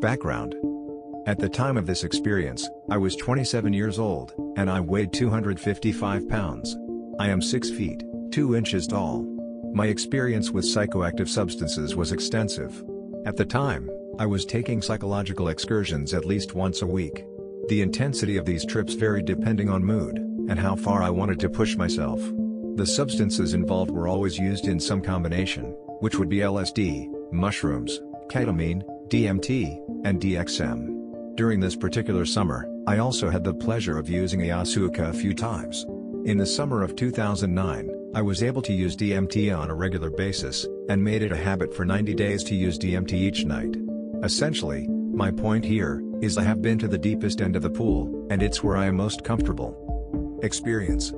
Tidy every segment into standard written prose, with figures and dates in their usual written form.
Background. At the time of this experience, I was 27 years old, and I weighed 255 pounds. I am 6 feet, 2 inches tall. My experience with psychoactive substances was extensive. At the time, I was taking psychological excursions at least once a week. The intensity of these trips varied depending on mood, and how far I wanted to push myself. The substances involved were always used in some combination, which would be LSD, mushrooms, ketamine, DMT, and DXM. During this particular summer, I also had the pleasure of using ayahuasca a few times. In the summer of 2009, I was able to use DMT on a regular basis, and made it a habit for 90 days to use DMT each night. Essentially, my point here is I have been to the deepest end of the pool, and it's where I am most comfortable. Experience.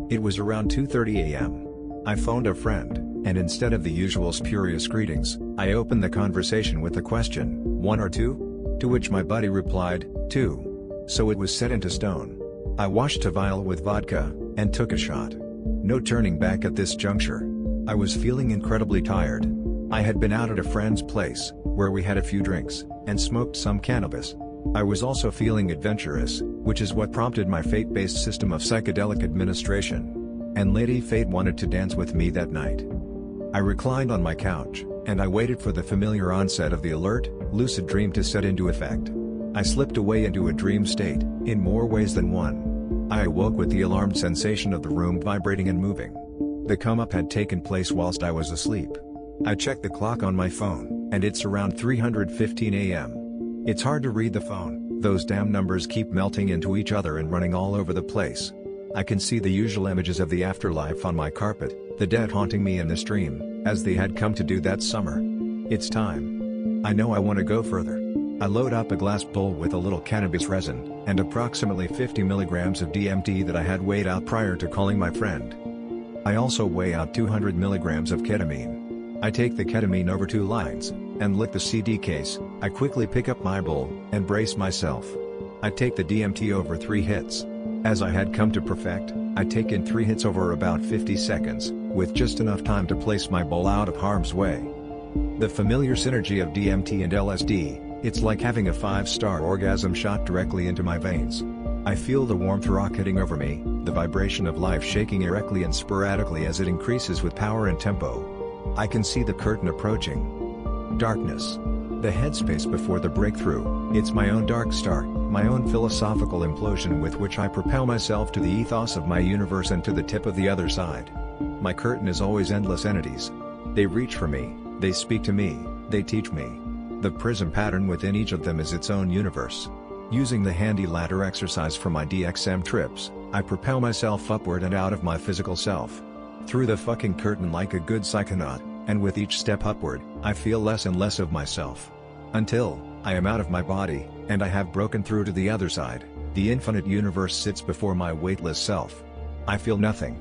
It was around 2:30 a.m. I phoned a friend, and instead of the usual spurious greetings, I opened the conversation with the question, "1 or 2?" To which my buddy replied, "2." So it was set into stone. I washed a vial with vodka, and took a shot. No turning back at this juncture. I was feeling incredibly tired. I had been out at a friend's place, where we had a few drinks, and smoked some cannabis. I was also feeling adventurous, which is what prompted my fate-based system of psychedelic administration. And Lady Fate wanted to dance with me that night. I reclined on my couch, and I waited for the familiar onset of the alert, lucid dream to set into effect. I slipped away into a dream state, in more ways than one. I awoke with the alarmed sensation of the room vibrating and moving. The come-up had taken place whilst I was asleep. I checked the clock on my phone, and it's around 3:15 a.m. It's hard to read the phone, those damn numbers keep melting into each other and running all over the place. I can see the usual images of the afterlife on my carpet, the dead haunting me in this dream, as they had come to do that summer. It's time. I know I want to go further. I load up a glass bowl with a little cannabis resin, and approximately 50 milligrams of DMT that I had weighed out prior to calling my friend. I also weigh out 200 milligrams of ketamine. I take the ketamine over 2 lines, and lick the CD case. I quickly pick up my bowl, and brace myself. I take the DMT over 3 hits. As I had come to perfect, I take in 3 hits over about 50 seconds, with just enough time to place my bowl out of harm's way. The familiar synergy of DMT and LSD, it's like having a 5-star orgasm shot directly into my veins. I feel the warmth rocketing over me, the vibration of life shaking erectly and sporadically as it increases with power and tempo. I can see the curtain approaching. Darkness. The headspace before the breakthrough, it's my own dark start, my own philosophical implosion with which I propel myself to the ethos of my universe and to the tip of the other side. My curtain is always endless entities. They reach for me, they speak to me, they teach me. The prism pattern within each of them is its own universe. Using the handy ladder exercise for my DXM trips, I propel myself upward and out of my physical self. Through the fucking curtain like a good psychonaut, and with each step upward, I feel less and less of myself. Until, I am out of my body, and I have broken through to the other side, the infinite universe sits before my weightless self. I feel nothing.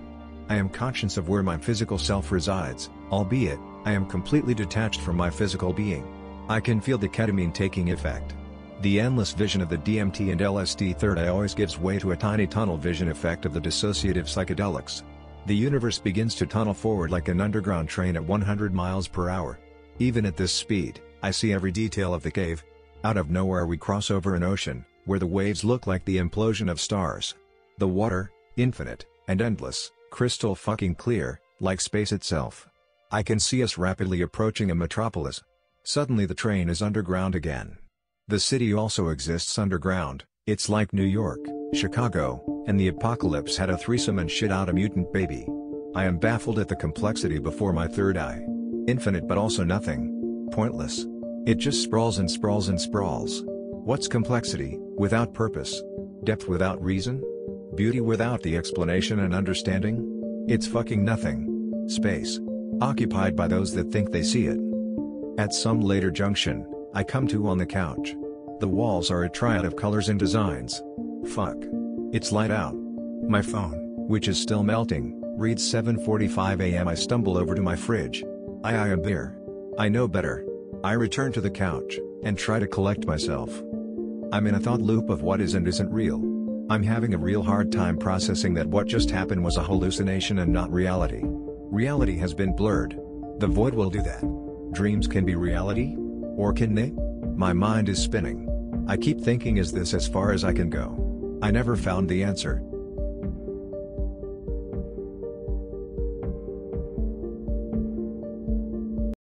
I am conscious of where my physical self resides, albeit, I am completely detached from my physical being. I can feel the ketamine taking effect. The endless vision of the DMT and LSD third eye always gives way to a tiny tunnel vision effect of the dissociative psychedelics. The universe begins to tunnel forward like an underground train at 100 miles per hour. Even at this speed, I see every detail of the cave. Out of nowhere we cross over an ocean, where the waves look like the implosion of stars. The water, infinite, and endless, crystal fucking clear, like space itself. I can see us rapidly approaching a metropolis. Suddenly the train is underground again. The city also exists underground, it's like New York, Chicago, and the apocalypse had a threesome and shit out a mutant baby. I am baffled at the complexity before my third eye. Infinite but also nothing. Pointless. It just sprawls and sprawls and sprawls. What's complexity, without purpose? Depth without reason? Beauty without the explanation and understanding? It's fucking nothing. Space. Occupied by those that think they see it. At some later junction, I come to on the couch. The walls are a triad of colors and designs. Fuck. It's light out. My phone, which is still melting, reads 7:45 a.m. I stumble over to my fridge. I am beer. I know better. I return to the couch, and try to collect myself. I'm in a thought loop of what is and isn't real. I'm having a real hard time processing that what just happened was a hallucination and not reality. Reality has been blurred. The void will do that. Dreams can be reality? Or can they? My mind is spinning. I keep thinking, is this as far as I can go? I never found the answer,